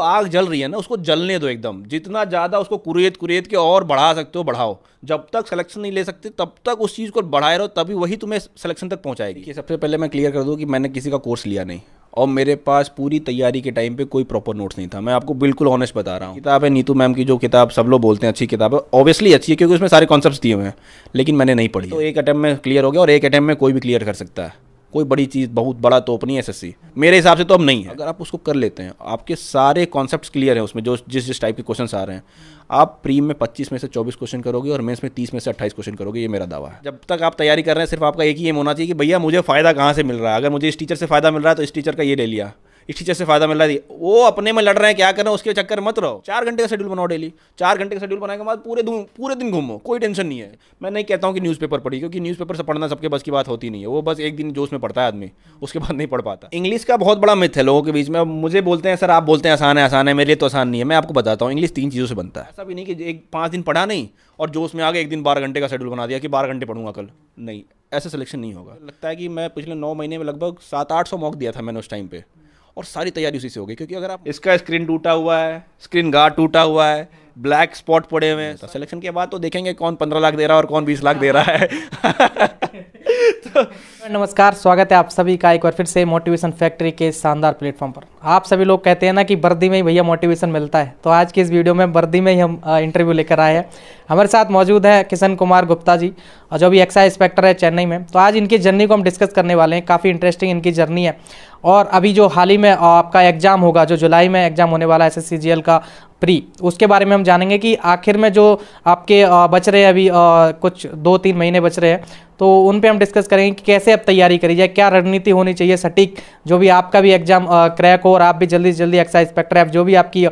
आग जल रही है ना, उसको जलने दो एकदम, जितना ज़्यादा उसको कुरेद कुरेद के और बढ़ा सकते हो बढ़ाओ। जब तक सिलेक्शन नहीं ले सकते तब तक उस चीज़ को बढ़ाए रहो, तभी वही तुम्हें सिलेक्शन तक पहुंचाएगी। कि सबसे पहले मैं क्लियर कर दूं कि मैंने किसी का कोर्स लिया नहीं, और मेरे पास पूरी तैयारी के टाइम पे कोई प्रॉपर नोट्स नहीं था। मैं आपको बिल्कुल ऑनेस्ट बता रहा हूँ। किताब है नीतू मैम की, जो किताब सब लोग बोलते हैं अच्छी किताब है, ऑब्वियसली अच्छी है क्योंकि उसमें सारे कॉन्सेप्ट्स दिए हुए हैं, लेकिन मैंने नहीं पढ़ी। तो एक अटैम्प्ट में क्लियर हो गया, और एक अटैम्प्ट में कोई भी क्लियर कर सकता है। कोई बड़ी चीज़, बहुत बड़ा तोप नहीं है एसएससी, मेरे हिसाब से तो अब नहीं है। अगर आप उसको कर लेते हैं, आपके सारे कॉन्सेप्ट्स क्लियर हैं उसमें, जो जिस टाइप के क्वेश्चंस आ रहे हैं, आप प्री में 25 में से 24 क्वेश्चन करोगे और मेंस में 30 में से 28 क्वेश्चन करोगे, ये मेरा दावा है। जब तक आप तैयारी कर रहे हैं, सिर्फ आपका एक ही एम होना चाहिए कि भैया मुझे फ़ायदा कहाँ से मिल रहा है। अगर मुझे इस टीचर से फ़ायदा मिल रहा है तो इस टीचर का ये ले लिया, इस टीचर से फायदा मिल रहा है, वो अपने में लड़ रहे हैं, क्या कर रहे हैं उसके चक्कर मत रहो। 4 घंटे का शेड्यूल बनाओ डेली, 4 घंटे का शेड्यूल बनाने के बाद पूरे दिन घूमो, कोई टेंशन नहीं है। मैं नहीं कहता हूँ कि न्यूज़पेपर पढ़ी, क्योंकि न्यूज़पेपर से पढ़ना सबके बस की बात होती नहीं है, वो बस एक दिन जोश में पढ़ता है आदमी, उसके बाद नहीं पढ़ पाता। इंग्लिश का बहुत बड़ा मिथ है लोगों के बीच में। मुझे बोलते हैं सर, आप बोलते हैं आसान है, मेरे लिए तो आसान नहीं है। मैं आपको बताता हूँ, इंग्लिश 3 चीज़ों से बनता है। ऐसा भी नहीं कि 5 दिन पढ़ा नहीं और जोश में आगे एक दिन 12 घंटे का शेड्यूल बना दिया कि 12 घंटे पढ़ूंगा कल, नहीं, ऐसा सिलेक्शन नहीं होगा। लगता है कि मैं पिछले 9 महीने में लगभग 700-800 मॉक दिया था मैंने उस टाइम पे, और सारी तैयारी उसी से हो गई। क्योंकि अगर आप, इसका स्क्रीन टूटा हुआ है, स्क्रीन गार्ड टूटा हुआ है, ब्लैक स्पॉट पड़े हुए हैं, तो सिलेक्शन के बाद तो देखेंगे कौन 15 लाख दे रहा है और कौन 20 लाख दे रहा है। तो नमस्कार, स्वागत है आप सभी का एक बार फिर से मोटिवेशन फैक्ट्री के शानदार प्लेटफॉर्म पर। आप सभी लोग कहते हैं ना कि वर्दी में ही भैया मोटिवेशन मिलता है, तो आज की इस वीडियो में वर्दी में ही हम इंटरव्यू लेकर आए हैं। हमारे साथ मौजूद है किशन कुमार गुप्ता जी, जो भी एक्साइज इंस्पेक्टर है चेन्नई में। तो आज इनकी जर्नी को हम डिस्कस करने वाले हैं, काफ़ी इंटरेस्टिंग इनकी जर्नी है। और अभी जो हाल ही में आपका एग्जाम होगा, जो जुलाई में एग्जाम होने वाला है SSCGL का प्री, उसके बारे में हम जानेंगे कि आखिर में जो आपके बच रहे हैं अभी कुछ 2-3 महीने बच रहे हैं, तो उन पे हम डिस्कस करेंगे कि कैसे अब तैयारी करी जाए, क्या रणनीति होनी चाहिए सटीक, जो भी आपका भी एग्जाम क्रैक हो और आप भी जल्दी से जल्दी एक्साइज इंस्पेक्टर ऐप जो भी आपकी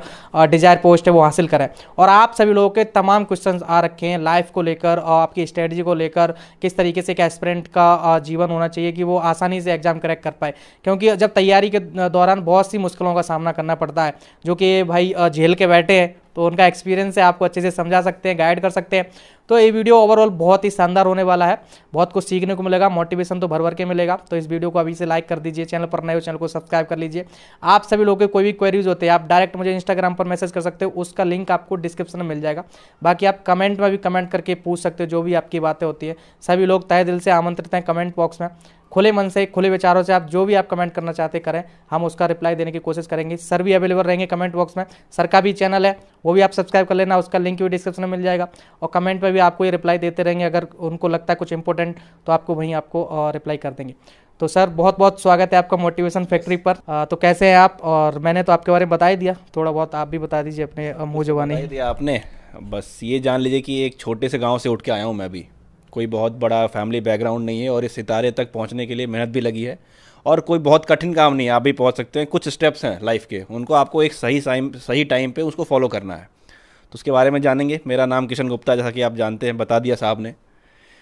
डिजायर पोस्ट है वो हासिल करें। और आप सभी लोगों के तमाम क्वेश्चंस आ रखे हैं लाइफ को लेकर और आपकी स्ट्रेटजी को लेकर, किस तरीके से एक एस्पिरेंट का जीवन होना चाहिए कि वो आसानी से एग्जाम क्रैक कर पाए। क्योंकि जब तैयारी के दौरान बहुत सी मुश्किलों का सामना करना पड़ता है, जो कि भाई झेल के बैठे हैं, तो उनका एक्सपीरियंस है, आपको अच्छे से समझा सकते हैं, गाइड कर सकते हैं। तो ये वीडियो ओवरऑल बहुत ही शानदार होने वाला है, बहुत कुछ सीखने को मिलेगा, मोटिवेशन तो भर भर के मिलेगा। तो इस वीडियो को अभी से लाइक कर दीजिए, चैनल पर नए हो चैनल को सब्सक्राइब कर लीजिए। आप सभी लोगों के कोई भी क्वेरीज होते हैं, आप डायरेक्ट मुझे इंस्टाग्राम पर मैसेज कर सकते हो, उसका लिंक आपको डिस्क्रिप्शन में मिल जाएगा। बाकी आप कमेंट में भी कमेंट करके पूछ सकते हो, जो भी आपकी बातें होती है। सभी लोग तहे दिल से आमंत्रित हैं कमेंट बॉक्स में, खुले मन से, खुले विचारों से आप जो भी आप कमेंट करना चाहते करें, हम उसका रिप्लाई देने की कोशिश करेंगे। सर भी अवेलेबल रहेंगे कमेंट बॉक्स में, सर का भी चैनल है, वो भी आप सब्सक्राइब कर लेना, उसका लिंक भी डिस्क्रिप्शन में मिल जाएगा। और कमेंट पर भी आपको ये रिप्लाई देते रहेंगे, अगर उनको लगता है कुछ इंपॉर्टेंट तो आपको वहीं आपको रिप्लाई कर देंगे। तो सर बहुत बहुत स्वागत है आपका मोटिवेशन फैक्ट्री पर। तो कैसे हैं आप? और मैंने तो आपके बारे में बता ही दिया, थोड़ा बहुत आप भी बता दीजिए अपने मुँह जुबानी। दिया आपने, बस ये जान लीजिए कि एक छोटे से गाँव से उठ के आया हूँ मैं भी। कोई बहुत बड़ा फैमिली बैकग्राउंड नहीं है, और इस सितारे तक पहुंचने के लिए मेहनत भी लगी है, और कोई बहुत कठिन काम नहीं है, आप भी पहुंच सकते हैं। कुछ स्टेप्स हैं लाइफ के, उनको आपको एक सही टाइम पे उसको फॉलो करना है। तो उसके बारे में जानेंगे। मेरा नाम किशन गुप्ता, जैसा कि आप जानते हैं, बता दिया साहब ने।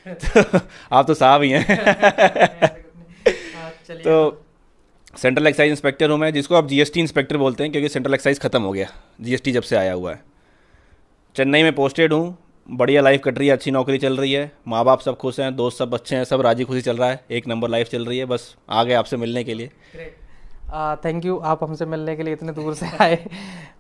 तो आप तो साहब ही हैं। तो सेंट्रल एक्साइज इंस्पेक्टर हूँ मैं, जिसको आप GST इंस्पेक्टर बोलते हैं, क्योंकि सेंट्रल एक्साइज ख़त्म हो गया, GST जब से आया हुआ है। चेन्नई में पोस्टेड हूँ, बढ़िया लाइफ कट रही है, अच्छी नौकरी चल रही है, माँ बाप सब खुश हैं, दोस्त सब अच्छे हैं, सब राजी खुशी चल रहा है, एक नंबर लाइफ चल रही है। बस आ गए आपसे मिलने के लिए। थैंक यू, आप हमसे मिलने के लिए इतने दूर से आए।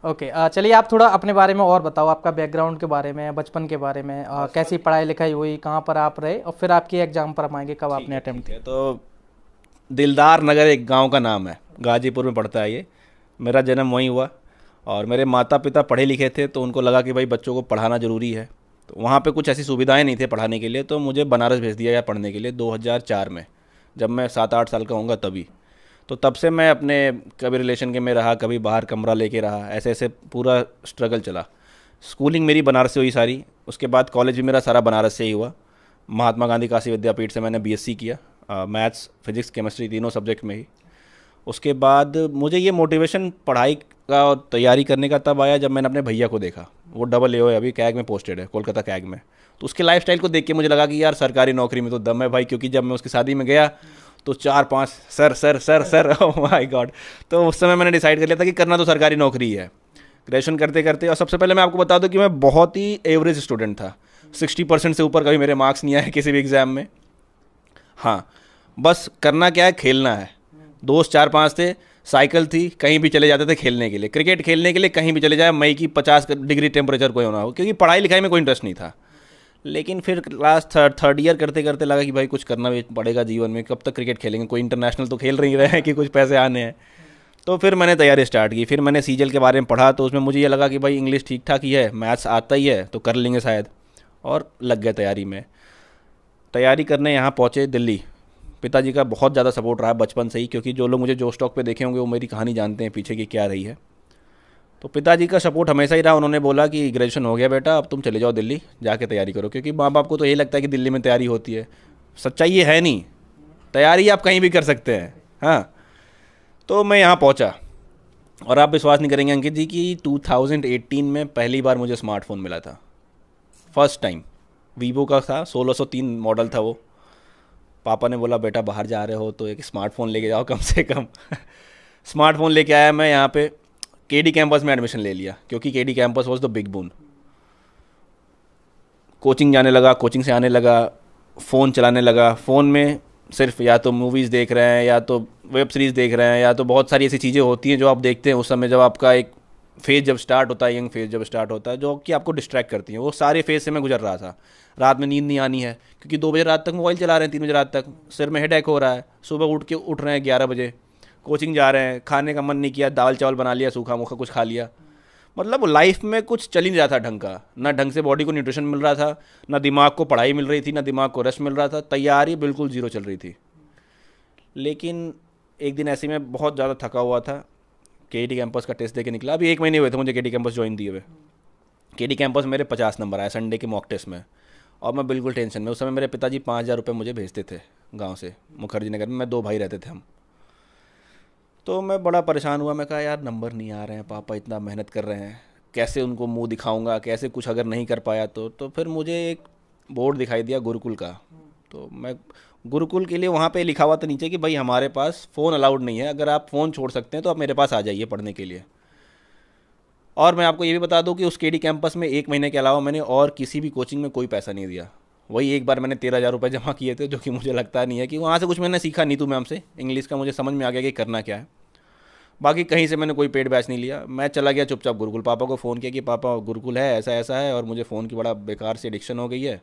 ओके, चलिए आप थोड़ा अपने बारे में और बताओ, आपका बैकग्राउंड के बारे में, बचपन के बारे में, कैसी पढ़ाई लिखाई हुई, कहाँ पर आप रहे, और फिर आपके एग्जाम पर हम आएंगे, कब आपने अटेम्प्ट किया। तो दिलदार नगर एक गाँव का नाम है, गाजीपुर में पड़ता है ये। मेरा जन्म वहीं हुआ, और मेरे माता पिता पढ़े लिखे थे, तो उनको लगा कि भाई बच्चों को पढ़ाना ज़रूरी है। तो वहाँ पे कुछ ऐसी सुविधाएं नहीं थे पढ़ाने के लिए, तो मुझे बनारस भेज दिया गया पढ़ने के लिए 2004 में, जब मैं 7-8 साल का होऊंगा तभी। तो तब से मैं अपने कभी रिलेशन के में रहा, कभी बाहर कमरा लेके रहा, ऐसे ऐसे पूरा स्ट्रगल चला। स्कूलिंग मेरी बनारस से हुई सारी, उसके बाद कॉलेज भी मेरा सारा बनारस से ही हुआ। महात्मा गांधी काशी विद्यापीठ से मैंने BSc किया, मैथ्स फिजिक्स केमिस्ट्री तीनों सब्जेक्ट में ही। उसके बाद मुझे ये मोटिवेशन पढ़ाई का और तैयारी करने का तब आया जब मैंने अपने भैया को देखा। वो AA है, अभी कैग में पोस्टेड है, कोलकाता कैग में। तो उसके लाइफस्टाइल को देख के मुझे लगा कि यार सरकारी नौकरी में तो दम है भाई, क्योंकि जब मैं उसकी शादी में गया तो 4-5 sir sir sir sir oh my God. तो उस समय मैंने डिसाइड कर लिया था कि करना तो सरकारी नौकरी है। ग्रेजुएशन करते करते, और सबसे पहले मैं आपको बता दूं कि मैं बहुत ही एवरेज स्टूडेंट था, 60% से ऊपर कभी मेरे मार्क्स नहीं आए किसी भी एग्ज़ाम में। हाँ, बस करना क्या है, खेलना है। दोस्त 4-5 थे, साइकिल थी, कहीं भी चले जाते थे खेलने के लिए, क्रिकेट खेलने के लिए कहीं भी चले जाए, मई की 50 डिग्री टेम्परेचर कोई होना हो, क्योंकि पढ़ाई लिखाई में कोई इंटरेस्ट नहीं था। लेकिन फिर क्लास थर्ड ईयर करते करते लगा कि भाई कुछ करना भी पड़ेगा जीवन में, कब तक क्रिकेट खेलेंगे, कोई इंटरनेशनल तो खेल नहीं रहे हैं कि कुछ पैसे आने हैं। तो फिर मैंने तैयारी स्टार्ट की, फिर मैंने सीजीएल के बारे में पढ़ा, तो उसमें मुझे ये लगा कि भाई इंग्लिश ठीक ठाक ही है, मैथ्स आता ही है तो कर लेंगे शायद, और लग गए तैयारी में। तैयारी करने यहाँ पहुँचे दिल्ली। पिताजी का बहुत ज़्यादा सपोर्ट रहा बचपन से ही, क्योंकि जो लोग मुझे जो स्टॉक पे देखे होंगे वो मेरी कहानी जानते हैं पीछे की क्या रही है। तो पिताजी का सपोर्ट हमेशा ही रहा। उन्होंने बोला कि ग्रेजुएशन हो गया बेटा, अब तुम चले जाओ दिल्ली, जाके तैयारी करो, क्योंकि माँ बाप को तो यही लगता है कि दिल्ली में तैयारी होती है। सच्चाई ये है नहीं, तैयारी आप कहीं भी कर सकते हैं। हाँ, तो मैं यहाँ पहुँचा, और आप विश्वास नहीं करेंगे अंकित जी कि 2018 में पहली बार मुझे स्मार्टफोन मिला था, फर्स्ट टाइम। वीवो का था, 1603 मॉडल था वो। पापा ने बोला बेटा बाहर जा रहे हो तो एक स्मार्टफोन लेके जाओ कम से कम। स्मार्टफोन लेके आया मैं यहाँ पे, केडी कैंपस में एडमिशन ले लिया, क्योंकि KD campus was the big boon. Coaching जाने लगा, कोचिंग से आने लगा, फ़ोन चलाने लगा। फ़ोन में सिर्फ या तो मूवीज़ देख रहे हैं, या तो वेब सीरीज़ देख रहे हैं, या तो बहुत सारी ऐसी चीज़ें होती हैं जो आप देखते हैं उस समय, जब आपका एक फेज़ जब स्टार्ट होता है, यंग फेज़ जब स्टार्ट होता है, जो कि आपको डिस्ट्रैक्ट करती हैं। वो सारे फेज़ से मैं गुजर रहा था। रात में नींद नहीं आनी है, क्योंकि 2 बजे रात तक मोबाइल चला रहे हैं, 3 बजे रात तक, सिर में हेडेक हो रहा है। सुबह उठ रहे हैं 11 बजे, कोचिंग जा रहे हैं, खाने का मन नहीं किया, दाल चावल बना लिया, सूखा मूखा कुछ खा लिया। मतलब लाइफ में कुछ चल ही नहीं रहा था ढंग का, ना ढंग से बॉडी को न्यूट्रिशन मिल रहा था, ना दिमाग को पढ़ाई मिल रही थी, ना दिमाग को रेस्ट मिल रहा था। तैयारी बिल्कुल ज़ीरो चल रही थी। लेकिन एक दिन ऐसे में बहुत ज़्यादा थका हुआ था, केडी कैंपस का टेस्ट दे के निकला। अभी 1 महीने हुए थे मुझे केडी कैंपस ज्वाइन दिए हुए। केडी कैंपस मेरे 50 नंबर आए संडे के मॉक टेस्ट में, और मैं बिल्कुल टेंशन में। उस समय मेरे पिताजी 5000 रुपये मुझे भेजते थे गांव से, मुखर्जी नगर में। मैं 2 भाई रहते थे हम। तो मैं बड़ा परेशान हुआ। मैं कहा यार नंबर नहीं आ रहे हैं, पापा इतना मेहनत कर रहे हैं, कैसे उनको मुंह दिखाऊंगा, कैसे कुछ अगर नहीं कर पाया तो फिर मुझे एक बोर्ड दिखाई दिया गुरुकुल का। तो मैं गुरुकुल के लिए, वहाँ पे लिखा हुआ था नीचे कि भाई हमारे पास फ़ोन अलाउड नहीं है, अगर आप फ़ोन छोड़ सकते हैं तो आप मेरे पास आ जाइए पढ़ने के लिए। और मैं आपको ये भी बता दूं कि उस केडी कैंपस में 1 महीने के अलावा मैंने और किसी भी कोचिंग में कोई पैसा नहीं दिया। वही एक बार मैंने 13,000 रुपये जमा किए थे, जो कि मुझे लगता नहीं है कि वहाँ से कुछ मैंने सीखा। नीतू मैम से इंग्लिश का मुझे समझ में आ गया कि करना क्या है। बाकी कहीं से मैंने कोई पेड बैच नहीं लिया। मैं चला गया चुपचाप गुरुकुल। पापा को फ़ोन किया कि पापा गुरुकुल है, ऐसा ऐसा है, और मुझे फ़ोन की बड़ा बेकार से एडिक्शन हो गई है,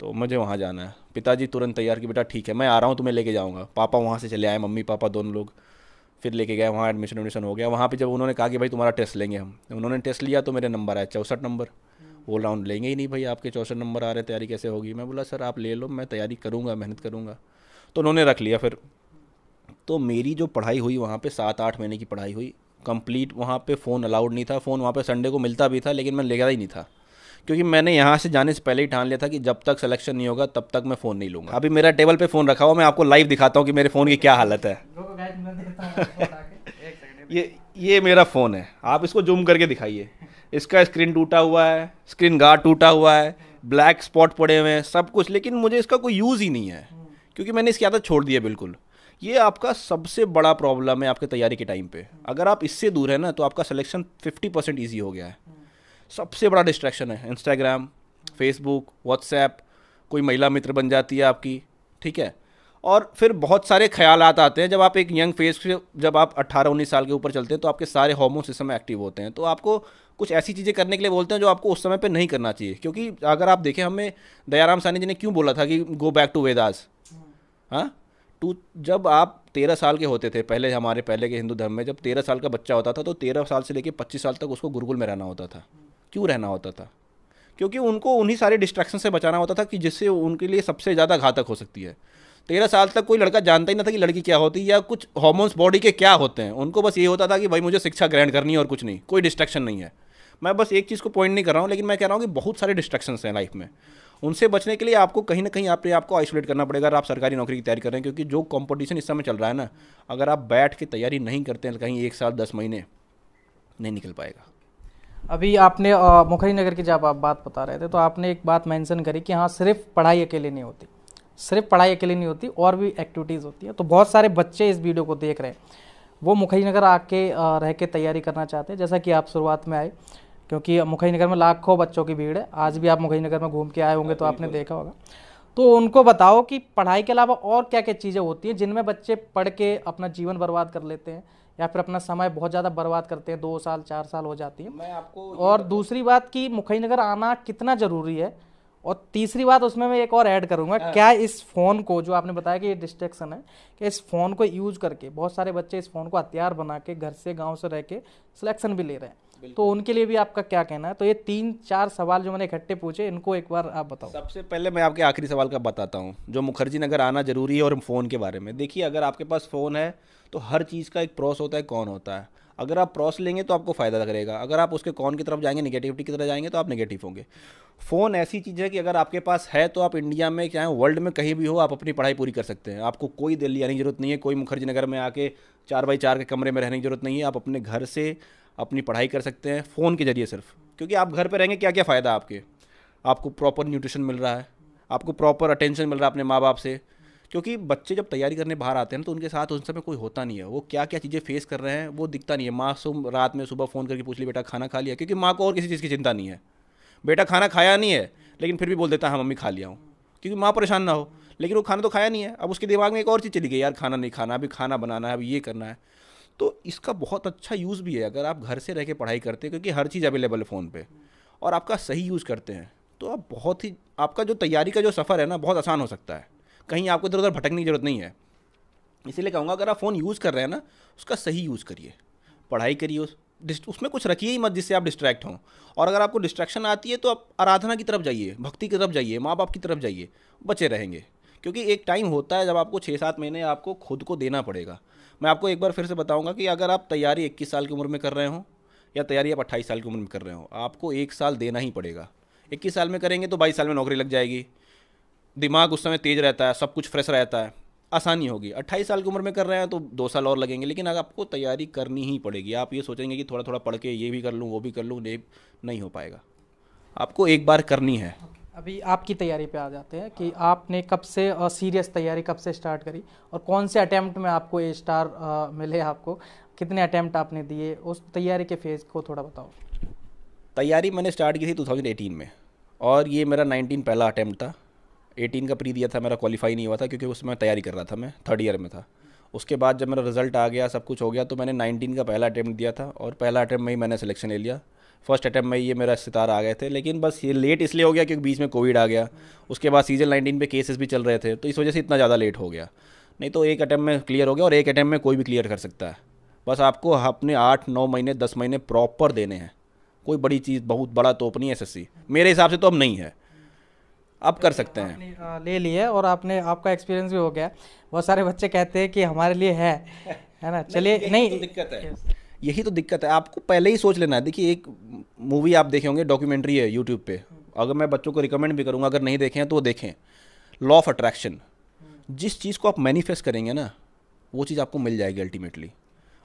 तो मुझे वहाँ जाना है। पिताजी तुरंत तैयार कि बेटा ठीक है मैं आ रहा हूँ, तुम्हें लेके जाऊँगा। पापा वहाँ से चले आए, मम्मी पापा दोनों लोग। फिर लेके गए वहाँ, एडमिशन हो गया। वहाँ पे जब उन्होंने कहा कि भाई तुम्हारा टेस्ट लेंगे हम, उन्होंने टेस्ट लिया तो मेरे नंबर आए 64 नंबर। बोल रहा हूँ लेंगे ही नहीं भाई, आपके 64 नंबर आ रहे हैं, तैयारी कैसे होगी। मैं बोला सर आप ले लो, मैं तैयारी करूँगा, मेहनत करूँगा। तो उन्होंने रख लिया। फिर तो मेरी जो पढ़ाई हुई वहाँ पे 7-8 महीने की पढ़ाई हुई कंप्लीट। वहाँ पे फ़ोन अलाउड नहीं था। फ़ोन वहाँ पे संडे को मिलता भी था, लेकिन मैं लेगा ही नहीं था, क्योंकि मैंने यहाँ से जाने से पहले ही ठान लिया था कि जब तक सिलेक्शन नहीं होगा तब तक मैं फ़ोन नहीं लूँगा। अभी मेरा टेबल पे फ़ोन रखा हुआ, मैं आपको लाइव दिखाता हूँ कि मेरे फ़ोन की क्या हालत है। ये मेरा फ़ोन है, आप इसको जूम करके दिखाइए। इसका स्क्रीन टूटा हुआ है, स्क्रीन गार्ड टूटा हुआ है, ब्लैक स्पॉट पड़े हुए हैं, सब कुछ, लेकिन मुझे इसका कोई यूज़ ही नहीं है, क्योंकि मैंने इसकी आदत छोड़ दी है बिल्कुल। ये आपका सबसे बड़ा प्रॉब्लम है आपके तैयारी के टाइम पे। अगर आप इससे दूर है ना तो आपका सिलेक्शन 50% ईजी हो गया है। सबसे बड़ा डिस्ट्रैक्शन है इंस्टाग्राम, फेसबुक, व्हाट्सएप, कोई महिला मित्र बन जाती है आपकी, ठीक है। और फिर बहुत सारे ख्यालात आते हैं। जब आप एक यंग फेज से, जब आप 18-19 साल के ऊपर चलते हैं तो आपके सारे हार्मोन सिस्टम एक्टिव होते हैं, तो आपको कुछ ऐसी चीज़ें करने के लिए बोलते हैं जो आपको उस समय पे नहीं करना चाहिए। क्योंकि अगर आप देखें, हमें दयाराम साहनी जी ने क्यों बोला था कि गो बैक टू वेदास। हाँ, जब आप 13 साल के होते थे, पहले हमारे पहले के हिंदू धर्म में जब 13 साल का बच्चा होता था तो 13 साल से लेकर 25 साल तक उसको गुरुकुल में रहना होता था। क्यों रहना होता था? क्योंकि उनको उन्हीं सारे डिस्ट्रैक्शन से बचाना होता था कि जिससे उनके लिए सबसे ज़्यादा घातक हो सकती है। 13 साल तक कोई लड़का जानता ही ना था कि लड़की क्या होती है या कुछ हार्मोन्स बॉडी के क्या होते हैं। उनको बस ये होता था कि भाई मुझे शिक्षा ग्रहण करनी है और कुछ नहीं, कोई डिस्ट्रैक्शन नहीं है। मैं बस एक चीज़ को पॉइंट नहीं कर रहा हूँ, लेकिन मैं कह रहा हूँ कि बहुत सारे डिस्ट्रैक्शंस हैं लाइफ में। उनसे बचने के लिए आपको कहीं ना कहीं अपने आप को आइसोलेट करना पड़ेगा अगर आप सरकारी नौकरी की तैयारी कर रहे हैं। क्योंकि जो कंपटीशन इस समय चल रहा है ना, अगर आप बैठ के तैयारी नहीं करते हैं कहीं 1 साल 10 महीने नहीं निकल पाएगा। अभी आपने मुखरी नगर की जब आप बात बता रहे थे तो आपने एक बात मेंशन करी कि हाँ सिर्फ पढ़ाई अकेले नहीं होती, सिर्फ पढ़ाई अकेले नहीं होती, और भी एक्टिविटीज़ होती है। तो बहुत सारे बच्चे इस वीडियो को देख रहे हैं, वो मुखरी नगर आके रह के तैयारी करना चाहते हैं, जैसा कि आप शुरुआत में आए, क्योंकि मुखरी नगर में लाखों बच्चों की भीड़ है। आज भी आप मुखरी नगर में घूम के आए होंगे तो आपने देखा होगा। तो उनको बताओ कि पढ़ाई के अलावा और क्या क्या चीज़ें होती हैं जिनमें बच्चे पढ़ के अपना जीवन बर्बाद कर लेते हैं या फिर अपना समय बहुत ज़्यादा बर्बाद करते हैं, 2 साल 4 साल हो जाती है। मैं आपको और दूसरी बात कि मुखईनगर आना कितना ज़रूरी है, और तीसरी बात उसमें मैं एक और ऐड करूंगा, क्या इस फ़ोन को, जो आपने बताया कि ये डिस्ट्रैक्शन है, कि इस फ़ोन को यूज़ करके बहुत सारे बच्चे इस फ़ोन को हथियार बना के घर से गांव से रह के सिलेक्शन भी ले रहे हैं, तो उनके लिए भी आपका क्या कहना है? तो ये 3-4 सवाल जो मैंने इकट्ठे पूछे, इनको एक बार आप बताओ। सबसे पहले मैं आपके आखिरी सवाल का बताता हूँ, जो मुखर्जी नगर आना जरूरी है और फ़ोन के बारे में। देखिए, अगर आपके पास फ़ोन है तो हर चीज़ का एक प्रॉस होता है, कौन होता है। अगर आप प्रॉस लेंगे तो आपको फ़ायदा करेगा, अगर आप उसके कौन की तरफ जाएंगे, नेगेटिविटी की तरफ जाएंगे, तो आप नेगेटिव होंगे। फ़ोन ऐसी चीज़ है कि अगर आपके पास है तो आप इंडिया में चाहे वर्ल्ड में कहीं भी हो, आप अपनी पढ़ाई पूरी कर सकते हैं। आपको कोई दिल्ली आने की ज़रूरत नहीं है, कोई मुखर्जी नगर में आके 4x4 के कमरे में रहने की ज़रूरत नहीं है। आप अपने घर से अपनी पढ़ाई कर सकते हैं फ़ोन के जरिए सिर्फ, क्योंकि आप घर पर रहेंगे, क्या क्या फ़ायदा आपके, आपको प्रॉपर न्यूट्रिशन मिल रहा है, आपको प्रॉपर अटेंशन मिल रहा है अपने माँ बाप से। क्योंकि बच्चे जब तैयारी करने बाहर आते हैं ना, तो उनके साथ उन समय कोई होता नहीं है, वो क्या क्या चीज़ें फेस कर रहे हैं वो दिखता नहीं है। माँ रात में सुबह फ़ोन करके पूछ ली, बेटा खाना खा लिया, क्योंकि माँ को और किसी चीज़ की चिंता नहीं है। बेटा खाना खाया नहीं है, लेकिन फिर भी बोल देता है हाँ मम्मी खा लिया हूँ, क्योंकि माँ परेशान ना हो, लेकिन वो खाना तो खाया नहीं है। अब उसके दिमाग में एक और चीज़ चली गई, यार खाना नहीं खाना, अभी खाना बनाना है, अभी ये करना है। तो इसका बहुत अच्छा यूज़ भी है अगर आप घर से रह के पढ़ाई करते हैं, क्योंकि हर चीज़ अवेलेबल है फ़ोन पे, और आपका सही यूज़ करते हैं, तो आप बहुत ही, आपका जो तैयारी का जो सफ़र है ना, बहुत आसान हो सकता है। कहीं आपको इधर उधर भटकने की जरूरत नहीं है। इसीलिए कहूँगा, अगर आप फ़ोन यूज़ कर रहे हैं ना, उसका सही यूज़ करिए, पढ़ाई करिए, उसमें कुछ रखिए ही मत जिससे आप डिस्ट्रैक्ट हों। और अगर आपको डिस्ट्रैक्शन आती है तो आप आराधना की तरफ जाइए, भक्ति की तरफ जाइए, माँ बाप की तरफ जाइए, बचे रहेंगे। क्योंकि एक टाइम होता है जब आपको 6-7 महीने आपको खुद को देना पड़ेगा। मैं आपको एक बार फिर से बताऊँगा कि अगर आप तैयारी 21 साल की उम्र में कर रहे हो या तैयारी आप 28 साल की उम्र में कर रहे हो, आपको 1 साल देना ही पड़ेगा। 21 साल में करेंगे तो 22 साल में नौकरी लग जाएगी, दिमाग उस समय तेज़ रहता है, सब कुछ फ्रेश रहता है, आसानी होगी। 28 साल की उम्र में कर रहे हैं तो 2 साल और लगेंगे, लेकिन अगर आपको तैयारी करनी ही पड़ेगी। आप ये सोचेंगे कि थोड़ा थोड़ा पढ़ के ये भी कर लूँ वो भी कर लूँ, नहीं हो पाएगा, आपको एक बार करनी है। अभी आपकी तैयारी पे आ जाते हैं कि आपने कब से सीरियस तैयारी कब से स्टार्ट करी, और कौन से अटेम्प्ट में आपको ये स्टार मिले, आपको कितने अटेम्प्ट आपने दिए, उस तैयारी के फेज़ को थोड़ा बताओ। तैयारी मैंने स्टार्ट की थी 2018 में, और ये मेरा 19 पहला अटेम्प्ट था। 18 का प्री दिया था, मेरा क्वालिफाई नहीं हुआ था, क्योंकि उसमें तैयारी कर रहा था, मैं 3rd ईयर में था। उसके बाद जब मेरा रिजल्ट आ गया, सब कुछ हो गया, तो मैंने 19 का पहला अटेम्प्ट दिया था, और पहला अटेम्प्ट में ही मैंने सिलेक्शन ले लिया। फर्स्ट अटेम्प्ट में ये मेरा सितारा आ गए थे, लेकिन बस ये लेट इसलिए हो गया क्योंकि बीच में कोविड आ गया, उसके बाद सीजन 19 पे केसेस भी चल रहे थे, तो इस वजह से इतना ज़्यादा लेट हो गया। नहीं तो एक अटेम्प्ट में क्लियर हो गया, और एक अटेम्प्ट में कोई भी क्लियर कर सकता है। बस आपको अपने 8-9 महीने 10 महीने प्रॉपर देने हैं। कोई बड़ी चीज़, बहुत बड़ा तोप नहीं है एसएससी, मेरे हिसाब से तो अब नहीं है, अब कर सकते हैं। आपने ले लिया और आपने, आपका एक्सपीरियंस भी हो गया। बहुत सारे बच्चे कहते हैं कि हमारे लिए है ना। चलिए, नहीं तो दिक्कत है, यही तो दिक्कत है, आपको पहले ही सोच लेना है। देखिए, एक मूवी आप देखे होंगे, डॉक्यूमेंट्री है यूट्यूब पे, अगर मैं बच्चों को रिकमेंड भी करूँगा, अगर नहीं देखे हैं तो वो देखें, लॉ ऑफ अट्रैक्शन। जिस चीज़ को आप मैनिफेस्ट करेंगे ना, वो चीज़ आपको मिल जाएगी अल्टीमेटली।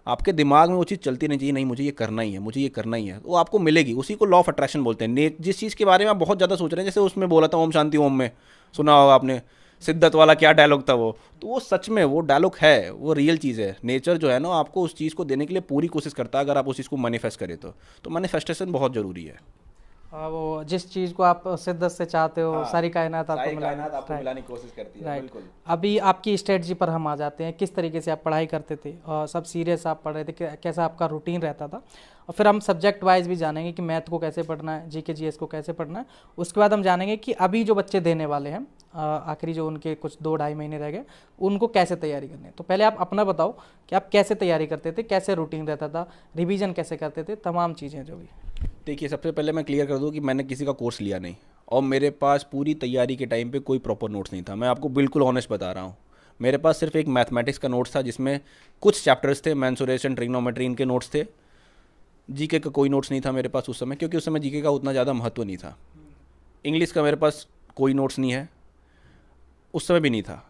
आपके दिमाग में वो चीज़ चलती नहीं चाहिए, नहीं मुझे ये करना ही है, मुझे ये करना ही है, वो आपको मिलेगी। उसी को लॉ ऑफ अट्रैक्शन बोलते हैं। जिस चीज़ के बारे में आप बहुत ज़्यादा सोच रहे हैं, जैसे उसमें बोला था ओम शांति ओम में, सुना होगा आपने, सिद्धार्थ वाला क्या डायलॉग था वो, तो वो सच में वो डायलॉग है, वो रियल चीज़ है। नेचर जो है ना, आपको उस चीज़ को देने के लिए पूरी कोशिश करता है, अगर आप उस चीज़ को मैनिफेस्ट करें तो मैनिफेस्टेशन बहुत ज़रूरी है। वो जिस चीज़ को आप शिद्दत से चाहते हो, सारी कायनात आपको मिलाने की कोशिश करती है। बिल्कुल। अभी आपकी स्ट्रेटजी पर हम आ जाते हैं, किस तरीके से आप पढ़ाई करते थे, और सब सीरियस आप पढ़ रहे थे, कैसा आपका रूटीन रहता था, और फिर हम सब्जेक्ट वाइज भी जानेंगे कि मैथ को कैसे पढ़ना है, जीके जीएस को कैसे पढ़ना है। उसके बाद हम जानेंगे कि अभी जो बच्चे देने वाले हैं, आखिरी जो उनके कुछ 2-2.5 महीने रह गए, उनको कैसे तैयारी करनी है। तो पहले आप अपना बताओ कि आप कैसे तैयारी करते थे, कैसे रूटीन रहता था, रिवीजन कैसे करते थे, तमाम चीज़ें जो भी। देखिए, सबसे पहले मैं क्लियर कर दूं कि मैंने किसी का कोर्स लिया नहीं, और मेरे पास पूरी तैयारी के टाइम पे कोई प्रॉपर नोट्स नहीं था। मैं आपको बिल्कुल ऑनेस्ट बता रहा हूँ, मेरे पास सिर्फ एक मैथमेटिक्स का नोट्स था, जिसमें कुछ चैप्टर्स थे, मेंसुरेशन, ट्रिग्नोमेट्री, इनके नोट्स थे। जीके का कोई नोट्स नहीं था मेरे पास उस समय, क्योंकि उस समय जीके का उतना ज़्यादा महत्व नहीं था। इंग्लिश का मेरे पास कोई नोट्स नहीं है, उस समय भी नहीं था।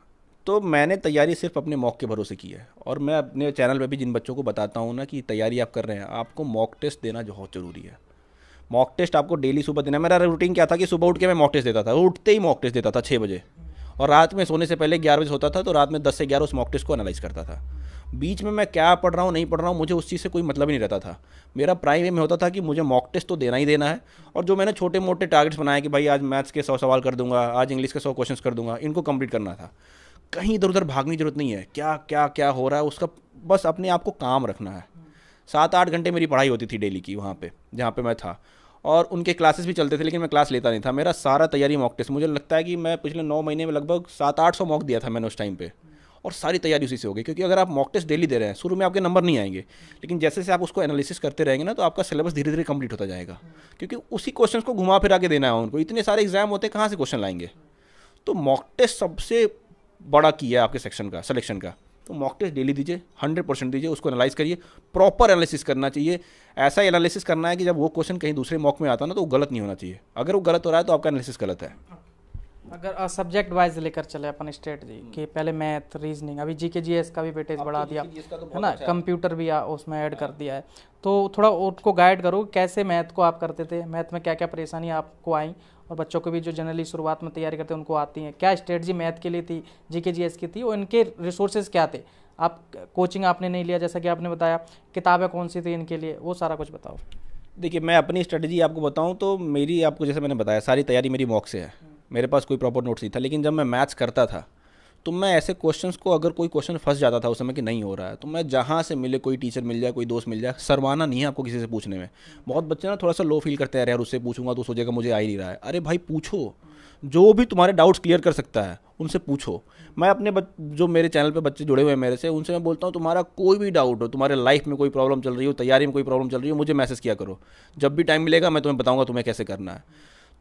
तो मैंने तैयारी सिर्फ अपने मॉक के भरोसे की है। और मैं अपने चैनल पे भी जिन बच्चों को बताता हूँ ना कि तैयारी आप कर रहे हैं, आपको मॉक टेस्ट देना बहुत ज़रूरी है। मॉक टेस्ट आपको डेली सुबह देना है। मेरा रूटीन क्या था कि सुबह उठ के मैं मॉक टेस्ट देता था, उठते ही मॉक टेस्ट देता था 6 बजे, और रात में सोने से पहले 11 बजे होता था, तो रात में 10 से 11 उस मॉक टेस्ट को एनालाइज करता था। बीच में मैं क्या पढ़ रहा हूँ नहीं पढ़ रहा हूँ, मुझे उस चीज़ से कोई मतलब ही नहीं रहता था। मेरा प्राइम एम होता था कि मुझे मॉक टेस्ट तो देना ही देना है, और जो मैंने छोटे मोटे टारगेट्स बनाए कि भाई आज मैथ्स के 100 सवाल कर दूंगा, आज इंग्लिश के 100 क्वेश्चंस कर दूंगा, इनको कंप्लीट करना था। कहीं इधर उधर भागने की जरूरत नहीं है, क्या क्या क्या हो रहा है उसका बस अपने आप को काम रखना है। 7-8 घंटे मेरी पढ़ाई होती थी डेली की वहाँ पे जहाँ पे मैं था, और उनके क्लासेस भी चलते थे लेकिन मैं क्लास लेता नहीं था। मेरा सारा तैयारी मॉक टेस्ट, मुझे लगता है कि मैं पिछले 9 महीने में लगभग 700-800 मॉक दिया था मैंने उस टाइम पे, और सारी तैयारी उसी से हो गई। क्योंकि अगर आप मॉक टेस्ट डेली दे रहे हैं, शुरू में आपके नंबर नहीं आएंगे, लेकिन जैसे जैसे आप उसको एनालिसिस करते रहेंगे ना, तो आपका सिलेबस धीरे धीरे कंप्लीट होता जाएगा, क्योंकि उसी क्वेश्चन को घुमा फिरा के देना है उनको। इतने सारे एग्जाम होते हैं, कहाँ से क्वेश्चन लाएंगे? तो मॉक टेस्ट सबसे बड़ा की है आपके सेक्शन का, सिलेक्शन का। तो मॉक टेस्ट डेली दीजिए, 100% दीजिए, उसको एनालाइज करिए, प्रॉपर एनालिसिस करना चाहिए। ऐसा एनालिसिस करना है कि जब वो क्वेश्चन कहीं दूसरे मॉक में आता है ना, तो वो गलत नहीं होना चाहिए। अगर वो गलत हो रहा है तो आपका एनालिसिस गलत है। अगर सब्जेक्ट वाइज लेकर चले अपन स्ट्रेटजी कि पहले मैथ, रीजनिंग, अभी जीके जीएस का भी वेटेज बढ़ा दिया है ना, कंप्यूटर भी उसमें ऐड कर दिया है, तो थोड़ा उनको गाइड करो कैसे मैथ को आप करते थे, मैथ में क्या क्या परेशानी आपको आई, और बच्चों को भी जो जनरली शुरुआत में तैयारी करते हैं उनको आती हैं, क्या स्ट्रेटजी मैथ के लिए थी, जीके जीएस की थी, और इनके रिसोर्सेज क्या थे? आप कोचिंग आपने नहीं लिया जैसा कि आपने बताया, किताबें कौन सी थी इनके लिए, वो सारा कुछ बताओ। देखिए, मैं अपनी स्ट्रेटजी आपको बताऊं तो मेरी, आपको जैसे मैंने बताया, सारी तैयारी मेरी मॉक से है। मेरे पास कोई प्रॉपर नोट्स नहीं था, लेकिन जब मैं मैथ्स करता था तो मैं ऐसे क्वेश्चंस को, अगर कोई क्वेश्चन फंस जाता था उस समय कि नहीं हो रहा है, तो मैं जहाँ से मिले, कोई टीचर मिल जाए, कोई दोस्त मिल जाए, शर्माना नहीं है आपको किसी से पूछने में। बहुत बच्चे ना थोड़ा सा लो फील करते हैं, यार उससे पूछूंगा तो सोचेगा मुझे आ ही नहीं रहा है। अरे भाई पूछो, जो भी तुम्हारे डाउट्स क्लियर कर सकता है उनसे पूछो। मैं अपने जो मेरे चैनल पे बच्चे जुड़े हुए हैं मेरे से, उनसे मैं बोलता हूँ तुम्हारा कोई भी डाउट हो, तुम्हारे लाइफ में कोई प्रॉब्लम चल रही हो, तैयारी में कोई प्रॉब्लम चल रही हो, मुझे मैसेज किया करो। जब भी टाइम मिलेगा मैं तुम्हें बताऊँगा तुम्हें कैसे करना है।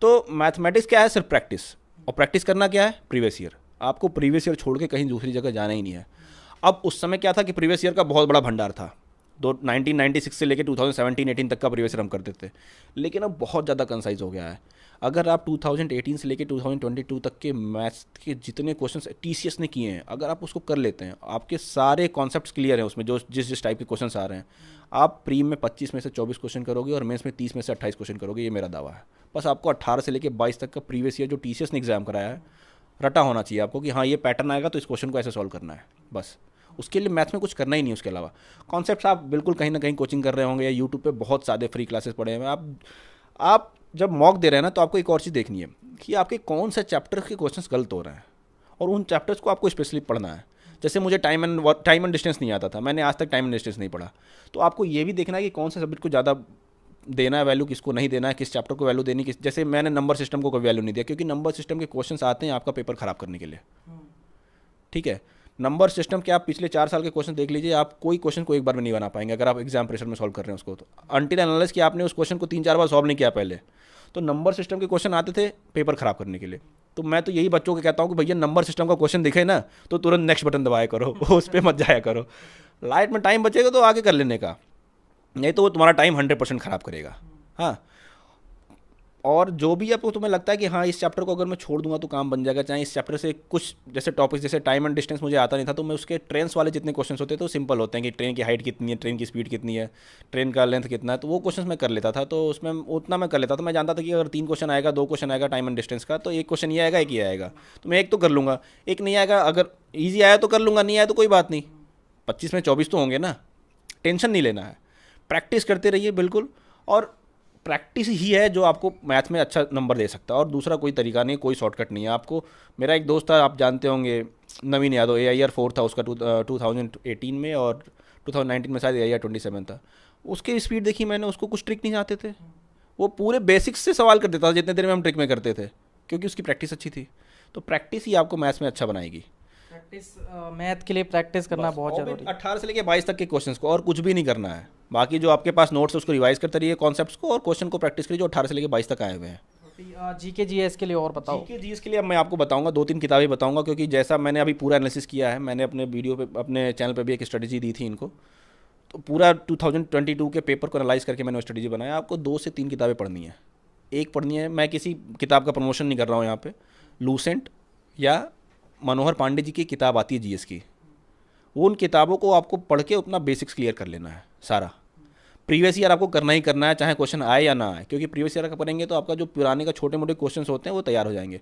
तो मैथमेटिक्स क्या है? सिर्फ प्रैक्टिस, और प्रैक्टिस करना क्या है? Previous year. आपको प्रीवियस ईयर छोड़ के कहीं दूसरी जगह जाना ही नहीं है। अब उस समय क्या था कि प्रीवियस ईयर का बहुत बड़ा भंडार था। 1996 से लेकर 2017-18 तक का प्रीवियस ईयर हम करते थे, लेकिन अब बहुत ज़्यादा कंसाइज हो गया है। अगर आप 2018 से लेकर 2022 तक के मैथ्स के जितने क्वेश्चंस टीसीएस ने किए हैं, अगर आप उसको कर लेते हैं, आपके सारे कॉन्सेप्ट्स क्लियर हैं उसमें, जो जिस टाइप के क्वेश्चंस आ रहे हैं, आप प्री में 25 में से 24 क्वेश्चन करोगे और मेंस में 30 में से 28 क्वेश्चन करोगे, ये मेरा दावा है। बस आपको 18 से लेकर 22 तक का प्रीवियस ईयर जो टीसीएस ने एग्जाम कराया है, रटा होना चाहिए आपको कि हाँ ये पैटर्न आएगा तो इस क्वेश्चन को ऐसे सॉल्व करना है। बस उसके लिए मैथ्स में कुछ करना ही नहीं। उसके अलावा कॉन्सेप्ट्स आप बिल्कुल कहीं ना कहीं कोचिंग कर रहे होंगे, या यूट्यूब पे बहुत सारे फ्री क्लासेस पढ़े हैं। आप जब मॉक दे रहे हैं ना, तो आपको एक और चीज़ देखनी है कि आपके कौन से चैप्टर के क्वेश्चंस गलत हो रहे हैं, और उन चैप्टर्स को आपको स्पेशली पढ़ना है। जैसे मुझे टाइम एंड डिस्टेंस नहीं आता था, मैंने आज तक टाइम एंड डिस्टेंस नहीं पढ़ा, तो आपको ये भी देखना है कि कौन से सब्जेक्ट को ज़्यादा देना है वैल्यू, किसको नहीं देना है, किस चैप्टर को वैल्यू देनी, जैसे मैंने नंबर सिस्टम को कोई वैल्यू नहीं दिया, क्योंकि नंबर सिस्टम के क्वेश्चंस आते हैं आपका पेपर खराब करने के लिए। ठीक है, नंबर सिस्टम के आप पिछले 4 साल के क्वेश्चन देख लीजिए, आप कोई क्वेश्चन को एक बार में नहीं बना पाएंगे अगर आप एग्जाम प्रेशर में सॉल्व कर रहे हैं उसको। तो अनटिल एनालिसिस कि आपने उस क्वेश्चन को 3-4 बार सॉल्व नहीं किया पहले, तो नंबर सिस्टम के क्वेश्चन आते थे पेपर खराब करने के लिए। तो मैं तो यही बच्चों को कहता हूँ कि भैया नंबर सिस्टम का क्वेश्चन दिखे ना, तो तुरंत नेक्स्ट बटन दबाया करो, उस पर मत जाया करो। लाइट में टाइम बचेगा तो आगे कर लेने का, नहीं तो वो तुम्हारा टाइम 100% खराब करेगा। हाँ, और जो भी आपको तुम्हें लगता है कि हाँ इस चैप्टर को अगर मैं छोड़ दूंगा तो काम बन जाएगा, चाहे इस चैप्टर से कुछ जैसे टॉपिक्स, जैसे टाइम एंड डिस्टेंस मुझे आता नहीं था, तो मैं उसके ट्रेन्स वाले जितने क्वेश्चंस होते हैं तो सिंपल होते हैं कि ट्रेन की हाइट कितनी है, ट्रेन की स्पीड कितनी है, ट्रेन का लेंथ कितना है, तो वो क्वेश्चन मैं कर लेता था। तो उसमें उतना मैं कर लेता था, मैं जानता था कि अगर 3 क्वेश्चन आएगा, 2 क्वेश्चन आएगा टाइम एंड डिस्टेंस का, तो एक क्वेश्चन ये आएगा, एक ये आएगा, तो मैं एक तो कर लूँगा, एक नहीं आएगा, अगर ईजी आया तो कर लूँगा, नहीं आया तो कोई बात नहीं, 25 में 24 तो होंगे ना, टेंशन नहीं लेना है। प्रैक्टिस करते रहिए बिल्कुल, और प्रैक्टिस ही है जो आपको मैथ में अच्छा नंबर दे सकता है, और दूसरा कोई तरीका नहीं, कोई शॉर्टकट नहीं है आपको। मेरा एक दोस्त था, आप जानते होंगे, नवीन यादव, AIR 4 था उसका 2018 में, और 2019 में शायद AIR 27 था। उसकी स्पीड देखी मैंने, उसको कुछ ट्रिक नहीं आते थे, वो पूरे बेसिक्स से सवाल कर देता था जितने देर में हम ट्रिक में करते थे, क्योंकि उसकी प्रैक्टिस अच्छी थी। तो प्रैक्टिस ही आपको मैथ्स में अच्छा बनाएगी। प्रैक्टिस, मैथ के लिए प्रैक्टिस करना बहुत जरूरी है। 18 से लेके 22 तक के क्वेश्चंस को, और कुछ भी नहीं करना है। बाकी जो आपके पास नोट्स है उसको रिवाइज करते रहिए, कॉन्सेप्ट्स को, और क्वेश्चन को प्रैक्टिस करिए जो 18 से लेके 22 तक आए हुए हैं। जीके जीएस के लिए और बताओ। जीके जीएस के लिए अब मैं आपको बताऊंगा, 2-3 किताबें बताऊंगा, क्योंकि जैसा मैंने अभी पूरा एनालिसिस किया है, मैंने अपने वीडियो पे, अपने चैनल पे भी एक स्ट्रेटजी दी थी इनको, तो पूरा 2022 के पेपर को एनालाइज करके मैंने स्ट्रेटजी बनाया। आपको 2 से 3 किताबें पढ़नी है। एक पढ़नी है, मैं किसी किताब का प्रमोशन नहीं कर रहा हूँ यहाँ पे, लूसेंट या मनोहर पांडे जी की किताब आती है जीएस की, वो उन किताबों को आपको पढ़ के अपना बेसिक्स क्लियर कर लेना है सारा। प्रीवियस ईयर आपको करना ही करना है, चाहे क्वेश्चन आए या ना आए, क्योंकि प्रीवियस ईयर का पढ़ेंगे तो आपका जो पुराने का छोटे मोटे क्वेश्चन होते हैं वो तैयार हो जाएंगे।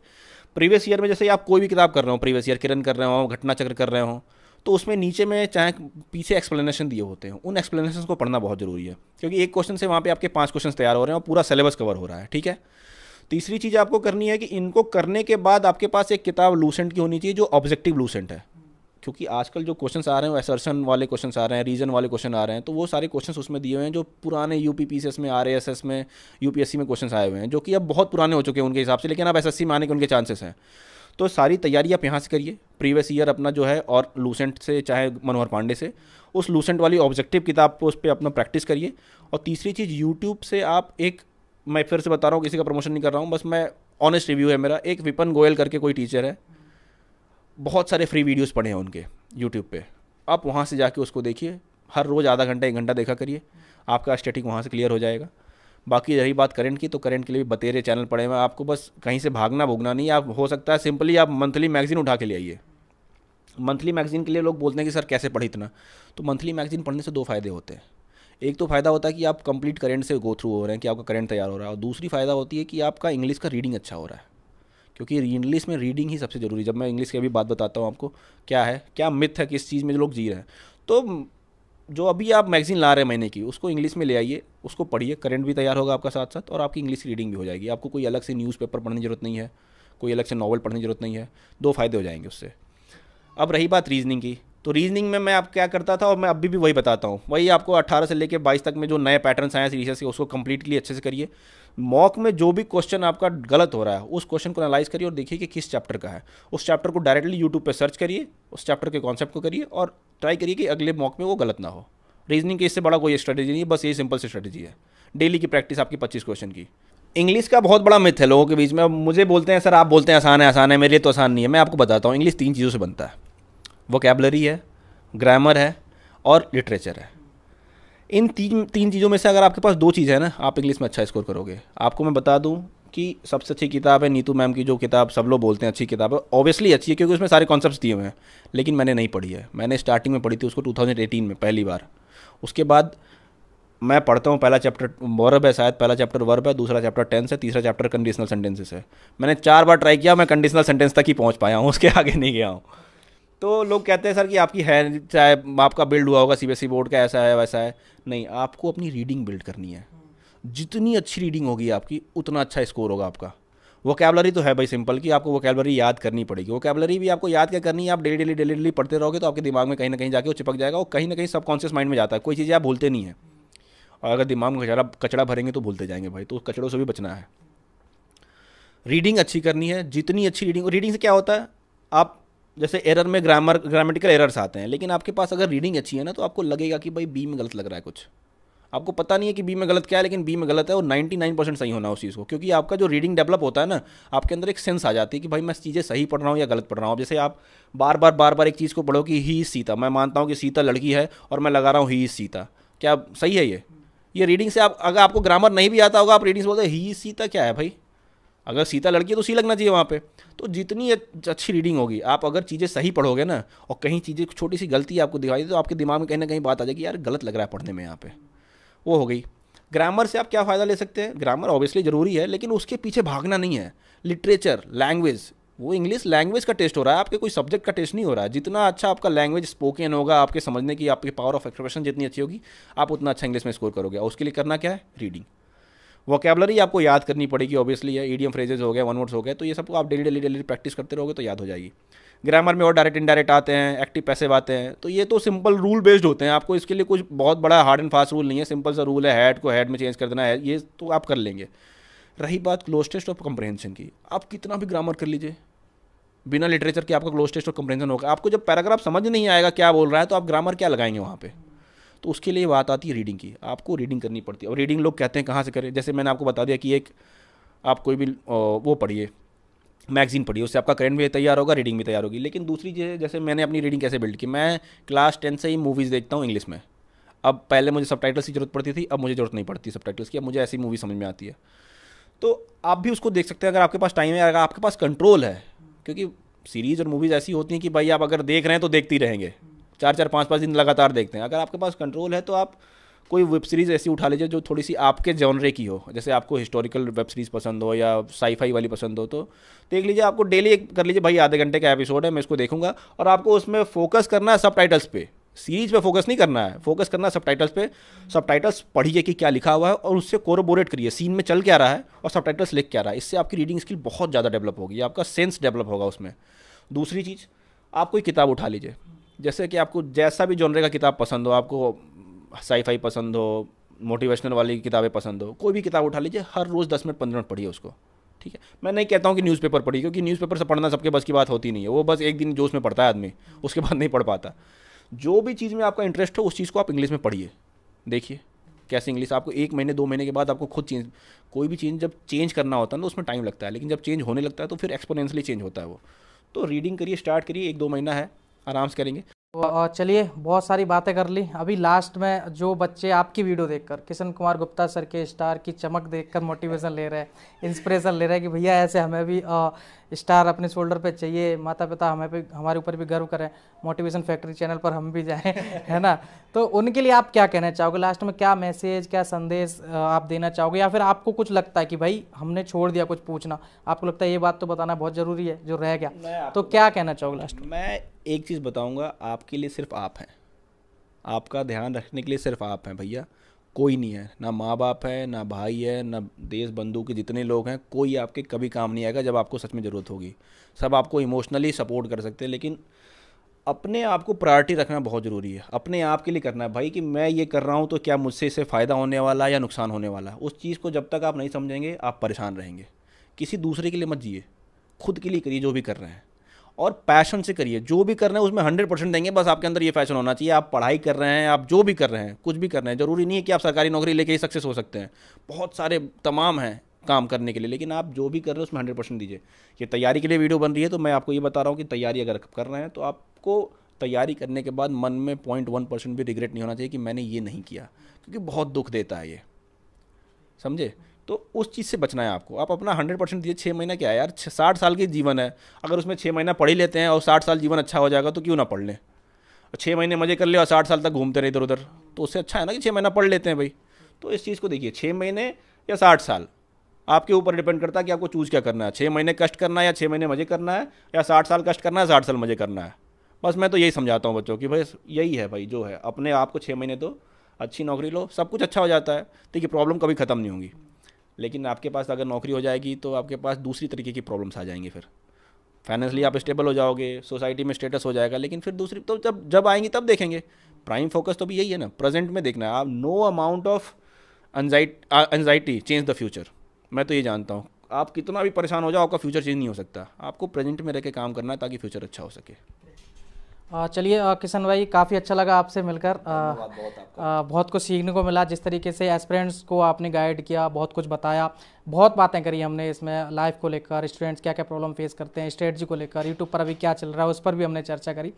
प्रीवियस ईयर में जैसे आप कोई भी किताब कर रहे हो, प्रीवियस ईयर किरण कर रहे हो, घटना चक्र कर रहे हो, तो उसमें नीचे में चाहे पीछे एक्सप्लेनेशन दिए होते हैं, उन एक्सप्लेनेशन को पढ़ना बहुत जरूरी है, क्योंकि एक क्वेश्चन से वहाँ पे आपके 5 क्वेश्चन तैयार हो रहे हैं और पूरा सिलेबस कवर हो रहा है। ठीक है, तीसरी चीज़ आपको करनी है कि इनको करने के बाद आपके पास एक किताब लूसेंट की होनी चाहिए जो ऑब्जेक्टिव लूसेंट है, क्योंकि आजकल जो क्वेश्चंस आ रहे हैं वो असर्शन वाले क्वेश्चंस आ रहे हैं, रीजन वाले क्वेश्चन आ रहे हैं, तो वो सारे क्वेश्चंस उसमें दिए हुए हैं जो पुराने यूपीपीसीएस में, आरएएसएस में, यूपीएससी में क्वेश्चंस आए हुए हैं, जो कि अब बहुत पुराने हो चुके हैं उनके हिसाब से, लेकिन अब एसएससी में आने के उनके चांसेस हैं। तो सारी तैयारी आप यहाँ से करिए, प्रीवियस ईयर अपना जो है, और लूसेंट से चाहे मनोहर पांडे से उस लूसेंट वाली ऑब्जेक्टिव किताब को उस पर अपना प्रैक्टिस करिए। और तीसरी चीज़, यूट्यूब से आप एक, मैं फिर से बता रहा हूँ, किसी का प्रमोशन नहीं कर रहा हूँ, बस मैं ऑनेस्ट रिव्यू है मेरा, एक विपन गोयल करके कोई टीचर है, बहुत सारे फ्री वीडियोस पड़े हैं उनके यूट्यूब पे, आप वहाँ से जाके उसको देखिए, हर रोज़ आधा घंटा 1 घंटा देखा करिए, आपका स्टैटिक वहाँ से क्लियर हो जाएगा। बाकी रही बात करंट की, तो करंट के लिए भी बतेरे चैनल पड़े हुए हैं, आपको बस कहीं से भागना भोगना नहीं, आप हो सकता है सिंपली आप मंथली मैगजीन उठा के ले आइए। मंथली मैगजीन के लिए लोग बोलते हैं कि सर कैसे पढ़े इतना, तो मंथली मैगजीन पढ़ने से 2 फ़ायदे होते हैं। एक तो फ़ायदा होता है कि आप कंप्लीट करंट से गो थ्रू हो रहे हैं, कि आपका करंट तैयार हो रहा है, और दूसरी फ़ायदा होती है कि आपका इंग्लिश का रीडिंग अच्छा हो रहा है, क्योंकि इंग्लिश में रीडिंग ही सबसे ज़रूरी। जब मैं इंग्लिश की अभी बात बताता हूँ आपको, क्या है, क्या मिथ है, किस चीज़ में जो लोग जी रहे हैं, तो जो अभी आप मैगजीन ला रहे हैं महीने की, उसको इंग्लिश में ले आइए, उसको पढ़िए, करंट भी तैयार होगा आपका साथ साथ, और आपकी इंग्लिश की रीडिंग भी हो जाएगी। आपको कोई अलग से न्यूज़पेपर पढ़ने की जरूरत नहीं है, कोई अलग से नॉवल पढ़ने की जरूरत नहीं है, 2 फ़ायदे हो जाएंगे उससे। अब रही बात रीजनिंग की, तो रीजनिंग में मैं आप क्या करता था, और मैं अभी भी वही बताता हूँ, वही आपको 18 से लेकर 22 तक में जो नए पैटर्न्स आए सीरीज के, उसको कंप्लीटली अच्छे से करिए। मॉक में जो भी क्वेश्चन आपका गलत हो रहा है, उस क्वेश्चन को एनालाइज करिए और देखिए कि किस चैप्टर का है। उस चैप्टर को डायरेक्टली यूट्यूब पे सर्च करिए, उस चैप्टर के कॉन्सेप्ट को करिए, और ट्राई करिए कि अगले मॉक में वो गलत ना हो। रीजनिंग के इससे बड़ा कोई स्ट्रेटेजी नहीं है, बस यही सिंपल सी स्ट्रेटेजी है, डेली की प्रैक्टिस आपकी 25 क्वेश्चन की। इंग्लिश का बहुत बड़ा मिथ है लोगों के बीच में, अब मुझे बोलते हैं सर आप बोलते हैं आसान है, मेरे लिए तो आसान नहीं है। मैं आपको बताता हूँ, इंग्लिश 3 चीज़ों से बनता है, वोकैबुलरी है, ग्रामर है, और लिटरेचर है। इन तीन चीज़ों में से अगर आपके पास 2 चीज़ है ना, आप इंग्लिश में अच्छा स्कोर करोगे। आपको मैं बता दूं कि सबसे अच्छी किताब है नीतू मैम की, जो किताब सब लोग बोलते हैं अच्छी किताब है, ऑब्वियसली अच्छी है क्योंकि उसमें सारे कॉन्सेप्ट्स दिए हुए हैं, लेकिन मैंने नहीं पढ़ी है। मैंने स्टार्टिंग में पढ़ी थी उसको 2018 में पहली बार, उसके बाद मैं पढ़ता हूँ, पहला चैप्टर वर्ब है शायद, पहला चैप्टर वर्ब है, दूसरा चैप्टर टेंस है, तीसरा चैप्टर कंडीशनल सेंटेंसेस है। मैंने 4 बार ट्राई किया, मैं कंडीशनल सेंटेंस तक ही पहुँच पाया हूँ, उसके आगे नहीं गया हूँ। तो लोग कहते हैं सर कि आपकी है, चाहे आपका बिल्ड हुआ होगा सीबीएसई बोर्ड का, ऐसा है वैसा है, नहीं, आपको अपनी रीडिंग बिल्ड करनी है। जितनी अच्छी रीडिंग होगी आपकी, उतना अच्छा स्कोर होगा आपका। वोकैबुलरी तो है भाई सिंपल, कि आपको वोकैबुलरी याद करनी पड़ेगी। वोकैबुलरी भी आपको याद क्या करनी है, आप डेली पढ़ते रहोगे तो आपके दिमाग में कहीं ना कहीं जाके वो चिपक जाएगा, और कहीं ना कहीं सबकॉन्शियस माइंड में जाता है, कोई चीज़ें आप भूलते नहीं है। और अगर दिमाग में कचड़ा भरेंगे तो भूलते जाएंगे भाई, तो उस कचड़ों से भी बचना है। रीडिंग अच्छी करनी है, जितनी अच्छी रीडिंग से क्या होता है, आप जैसे एरर में ग्रामेटिकल एरर्स आते हैं, लेकिन आपके पास अगर रीडिंग अच्छी है ना, तो आपको लगेगा कि भाई बी में गलत लग रहा है कुछ, आपको पता नहीं है कि बी में गलत क्या है, लेकिन बी में गलत है, और 99% सही होना उस चीज़ को, क्योंकि आपका जो रीडिंग डेवलप होता है ना, आपके अंदर एक सेंस आ जाती है कि भाई मैं चीज़ें सही पढ़ रहा हूँ या गलत पढ़ रहा हूँ। जैसे आप बार बार एक चीज़ को पढ़ो कि ही इज सीता, मैं मानता हूँ कि सीता लड़की है, और मैं लगा रहा हूँ ही इज सीता, क्या सही है ये रीडिंग से? आप अगर आपको ग्रामर नहीं भी आता होगा, आप रीडिंग से बोलते ही इज सीता, क्या है भाई, अगर सीता लड़की है तो सी लगना चाहिए वहाँ पे। तो जितनी अच्छी रीडिंग होगी, आप अगर चीज़ें सही पढ़ोगे ना, और कहीं चीज़ें छोटी सी गलती आपको दिखाई दे, तो आपके दिमाग में कहीं ना कहीं बात आ जाएगी, यार गलत लग रहा है पढ़ने में यहाँ पे, वो हो गई। ग्रामर से आप क्या फ़ायदा ले सकते हैं? ग्रामर ऑब्वियसली ज़रूरी है, लेकिन उसके पीछे भागना नहीं है। लिटरेचर, लैंग्वेज, वो इंग्लिश लैंग्वेज का टेस्ट हो रहा है, आपके कोई सब्जेक्ट का टेस्ट नहीं हो रहा है। जितना अच्छा आपका लैंग्वेज स्पोकन होगा, आपके समझने की, आपकी पावर ऑफ एक्सप्रेशन जितनी अच्छी होगी, आप उतना अच्छा इंग्लिश में स्कोर करोगे। और उसके लिए करना क्या है? रीडिंग। वोकैबुलरी आपको याद करनी पड़ेगी, ऑब्वियसली है, ईडियम फ्रेजेस हो गए, वन वर्ड्स हो गए, तो ये सबको आप डेली प्रैक्टिस करते रहोगे तो याद हो जाएगी। ग्रामर में और डायरेक्ट इनडायरेक्ट आते हैं, एक्टिव पैसिव आते हैं, तो ये तो सिंपल रूल बेस्ड होते हैं। आपको इसके लिए कुछ बहुत बड़ा हार्ड एंड फास्ट रूल नहीं है, सिंपल सा रूल है, हैड को हैड में चेंज कर देना है, ये तो आप कर लेंगे। रही बात क्लोज टेस्ट ऑफ कंप्रहेंशन की, आप कितना भी ग्रामर कर लीजिए, बिना लिटरेचर के आपका क्लोज टेस्ट ऑफ कंप्रहेंशन होगा। आपको जब पैराग्राफ समझ नहीं आएगा क्या बोल रहा है, तो आप ग्रामर क्या लगाएंगे वहाँ पे? तो उसके लिए बात आती है रीडिंग की, आपको रीडिंग करनी पड़ती है। और रीडिंग लोग कहते हैं कहाँ से करें, जैसे मैंने आपको बता दिया कि एक आप कोई भी वो पढ़िए, मैगजीन पढ़िए, उससे आपका करंट भी तैयार होगा, रीडिंग भी तैयार होगी। लेकिन दूसरी चीज़, जैसे मैंने अपनी रीडिंग कैसे बिल्ड की, मैं क्लास 10 से ही मूवीज़ देखता हूँ इंग्लिश में। अब पहले मुझे सबटाइटल्स की जरूरत पड़ती थी, अब मुझे जरूरत नहीं पड़ती सबटाइटल्स की, अब मुझे ऐसी मूवी समझ में आती है। तो आप भी उसको देख सकते हैं अगर आपके पास टाइम है, अगर आपके पास कंट्रोल है, क्योंकि सीरीज़ और मूवीज़ ऐसी होती हैं कि भाई आप अगर देख रहे हैं तो देखते ही रहेंगे, 4-4, 5-5 दिन लगातार देखते हैं। अगर आपके पास कंट्रोल है तो आप कोई वेब सीरीज़ ऐसी उठा लीजिए जो थोड़ी सी आपके जॉनरे की हो, जैसे आपको हिस्टोरिकल वेब सीरीज़ पसंद हो या साईफाई वाली पसंद हो, तो देख लीजिए। आपको डेली एक कर लीजिए, भाई आधे घंटे का एपिसोड है, मैं इसको देखूंगा, और आपको उसमें फोकस करना है सबटाइटल्स पे, सीरीज पे फोकस नहीं करना है, फोकस करना है सबटाइटल्स पे। सबटाइटल्स पढ़िए कि क्या लिखा हुआ है और उससे कोरोबोरेट करिए, सीन में चल क्या रहा है और सबटाइटल्स लिख क्या रहा है। इससे आपकी रीडिंग स्किल बहुत ज़्यादा डेवलप होगी, आपका सेंस डेवलप होगा उसमें। दूसरी चीज़, आप कोई किताब उठा लीजिए, जैसे कि आपको जैसा भी जॉनरे का किताब पसंद हो, आपको साई-फाई पसंद हो, मोटिवेशनल वाली किताबें पसंद हो, कोई भी किताब उठा लीजिए, हर रोज़ 10 मिनट 15 मिनट पढ़िए उसको, ठीक है। मैं नहीं कहता हूँ कि न्यूज़पेपर पढ़िए, क्योंकि न्यूज़पेपर से पढ़ना सबके बस की बात होती नहीं है, वो बस एक दिन जोश में पढ़ता है आदमी, उसके बाद नहीं पढ़ पाता। जो भी चीज़ में आपका इंटरेस्ट हो उस चीज़ को आप इंग्लिश में पढ़िए, देखिए कैसे इंग्लिश आपको 1 महीने 2 महीने के बाद आपको खुद चेंज, कोई भी चीज़ जब चेंज करना होता है ना उसमें टाइम लगता है, लेकिन जब चेंज होने लगता है तो फिर एक्सपोनेंशियली चेंज होता है वो। तो रीडिंग करिए, स्टार्ट करिए, 1-2 महीना है, आराम से करेंगे। तो चलिए, बहुत सारी बातें कर ली। अभी लास्ट में जो बच्चे आपकी वीडियो देखकर किशन कुमार गुप्ता सर के स्टार की चमक देखकर मोटिवेशन ले रहे हैं, इंस्पिरेशन ले रहे हैं कि भैया ऐसे हमें भी स्टार अपने शोल्डर पे चाहिए, माता पिता हमें भी, हमारे ऊपर भी गर्व करें, मोटिवेशन फैक्ट्री चैनल पर हम भी जाएं, है ना। तो उनके लिए आप क्या कहना चाहोगे लास्ट में, क्या मैसेज, क्या संदेश आप देना चाहोगे, या फिर आपको कुछ लगता है कि भाई हमने छोड़ दिया कुछ पूछना, आपको लगता है ये बात तो बताना बहुत ज़रूरी है जो रह गया, तो क्या कहना चाहोगे लास्ट में? मैं एक चीज़ बताऊंगा, आपके लिए सिर्फ आप हैं, आपका ध्यान रखने के लिए सिर्फ आप हैं भैया, कोई नहीं है, ना माँ बाप है, ना भाई है, ना देश बंधु के जितने लोग हैं, कोई आपके कभी काम नहीं आएगा जब आपको सच में ज़रूरत होगी। सब आपको इमोशनली सपोर्ट कर सकते हैं, लेकिन अपने आप को प्रायोरिटी रखना बहुत ज़रूरी है। अपने आप के लिए करना है भाई कि मैं ये कर रहा हूँ तो क्या मुझसे इससे फ़ायदा होने वाला है या नुकसान होने वाला है। उस चीज़ को जब तक आप नहीं समझेंगे आप परेशान रहेंगे। किसी दूसरे के लिए मत जिए, खुद के लिए करिए जो भी कर रहे हैं, और पैशन से करिए। जो भी कर रहे हैं उसमें 100% देंगे। बस आपके अंदर ये पैशन होना चाहिए। आप पढ़ाई कर रहे हैं, आप जो भी कर रहे हैं, कुछ भी कर रहे हैं, ज़रूरी नहीं है कि आप सरकारी नौकरी लेके ही सक्सेस हो सकते हैं। बहुत सारे तमाम हैं काम करने के लिए, लेकिन आप जो भी कर रहे हैं उसमें 100% दीजिए। ये तैयारी के लिए वीडियो बन रही है तो मैं आपको ये बता रहा हूँ कि तैयारी अगर कर रहे हैं तो आपको तैयारी करने के बाद मन में 0.1% भी रिग्रेट नहीं होना चाहिए कि मैंने ये नहीं किया, क्योंकि बहुत दुख देता है ये, समझे। तो उस चीज़ से बचना है आपको। आप अपना 100% दीजिए। 6 महीना क्या है यार, 60 साल की जीवन है, अगर उसमें 6 महीना पढ़ ही लेते हैं और 60 साल जीवन अच्छा हो जाएगा तो क्यों ना पढ़ लें। 6 महीने मजे कर ले और 60 साल तक घूमते रहे इधर उधर, तो उससे अच्छा है ना कि 6 महीना पढ़ लेते हैं भाई। तो इस चीज़ को देखिए, 6 महीने या 60 साल आपके ऊपर डिपेंड करता है कि आपको चूज़ क्या करना है। 6 महीने कष्ट करना है या 6 महीने मजे करना है, या 60 साल कष्ट करना है, 60 साल मजे करना है। बस मैं तो यही समझाता हूँ बच्चों की, भाई यही है भाई, जो है अपने आप को 6 महीने दो, अच्छी नौकरी लो, सब कुछ अच्छा हो जाता है। देखिए प्रॉब्लम कभी ख़त्म नहीं होंगी, लेकिन आपके पास अगर नौकरी हो जाएगी तो आपके पास दूसरी तरीके की प्रॉब्लम्स आ जाएंगी। फिर फाइनेंशियली आप स्टेबल हो जाओगे, सोसाइटी में स्टेटस हो जाएगा, लेकिन फिर दूसरी तो जब आएंगी तब देखेंगे। प्राइम फोकस तो भी यही है ना, प्रेजेंट में देखना है। आप no amount of anxiety change the future. मैं तो ये जानता हूँ, आप कितना भी परेशान हो जाओ आपका फ्यूचर चेंज नहीं हो सकता। आपको प्रेजेंट में रह के काम करना है ताकि फ्यूचर अच्छा हो सके। चलिए किशन भाई, काफ़ी अच्छा लगा आपसे मिलकर। बहुत कुछ सीखने को मिला। जिस तरीके से एस्पिरेंट्स को आपने गाइड किया, बहुत कुछ बताया, बहुत बातें करी हमने इसमें, लाइफ को लेकर, स्टूडेंट्स क्या क्या प्रॉब्लम फेस करते हैं, स्ट्रेटजी को लेकर, यूट्यूब पर अभी क्या चल रहा है उस पर भी हमने चर्चा करी।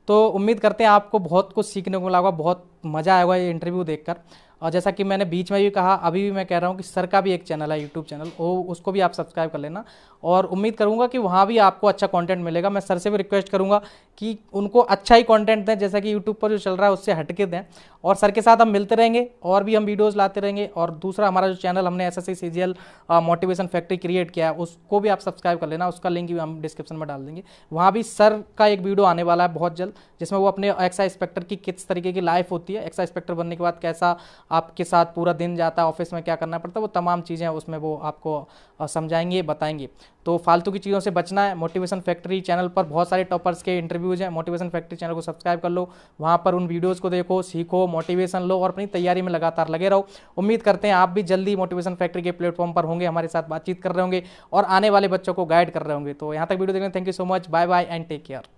तो उम्मीद करते हैं आपको बहुत कुछ सीखने को मिला होगा, बहुत मज़ा आएगा ये इंटरव्यू देखकर। और जैसा कि मैंने बीच में भी कहा, अभी भी मैं कह रहा हूँ कि सर का भी एक चैनल है, यूट्यूब चैनल, वो उसको भी आप सब्सक्राइब कर लेना। और उम्मीद करूँगा कि वहाँ भी आपको अच्छा कंटेंट मिलेगा। मैं सर से भी रिक्वेस्ट करूँगा कि उनको अच्छा ही कंटेंट दें, जैसा कि यूट्यूब पर जो चल रहा है उससे हट के दें। और सर के साथ हम मिलते रहेंगे और भी हम वीडियोज़ लाते रहेंगे। और दूसरा हमारा जो चैनल हमने SSC CGL motivation factory create किया है, उसको भी आप सब्सक्राइब कर लेना। उसका लिंक भी हम डिस्क्रिप्शन में डाल देंगे। वहाँ भी सर का एक वीडियो आने वाला है बहुत जल्द, जिसमें वो अपने एक्साइज इंस्पेक्टर की किस तरीके की लाइफ होती है, एक्साइज इंस्पेक्टर बनने के बाद कैसा आपके साथ पूरा दिन जाता है, ऑफिस में क्या करना पड़ता है, वो तमाम चीज़ें उसमें वो आपको समझाएंगे, बताएंगे। तो फालतू की चीज़ों से बचना है। मोटिवेशन फैक्ट्री चैनल पर बहुत सारे टॉपर्स के इंटरव्यूज़ हैं। मोटिवेशन फैक्ट्री चैनल को सब्सक्राइब कर लो, वहाँ पर उन वीडियोज़ को देखो, सीखो, मोटिवेशन लो और अपनी तैयारी में लगातार लगे रहो। उम्मीद करते हैं आप भी जल्दी मोटिवेशन फैक्ट्री के प्लेटफॉर्म पर होंगे, हमारे साथ बातचीत कर रहे होंगे और आने वाले बच्चों को गाइड कर रहे होंगे। तो यहाँ तक वीडियो देखने thank you so much. Bye bye and take care.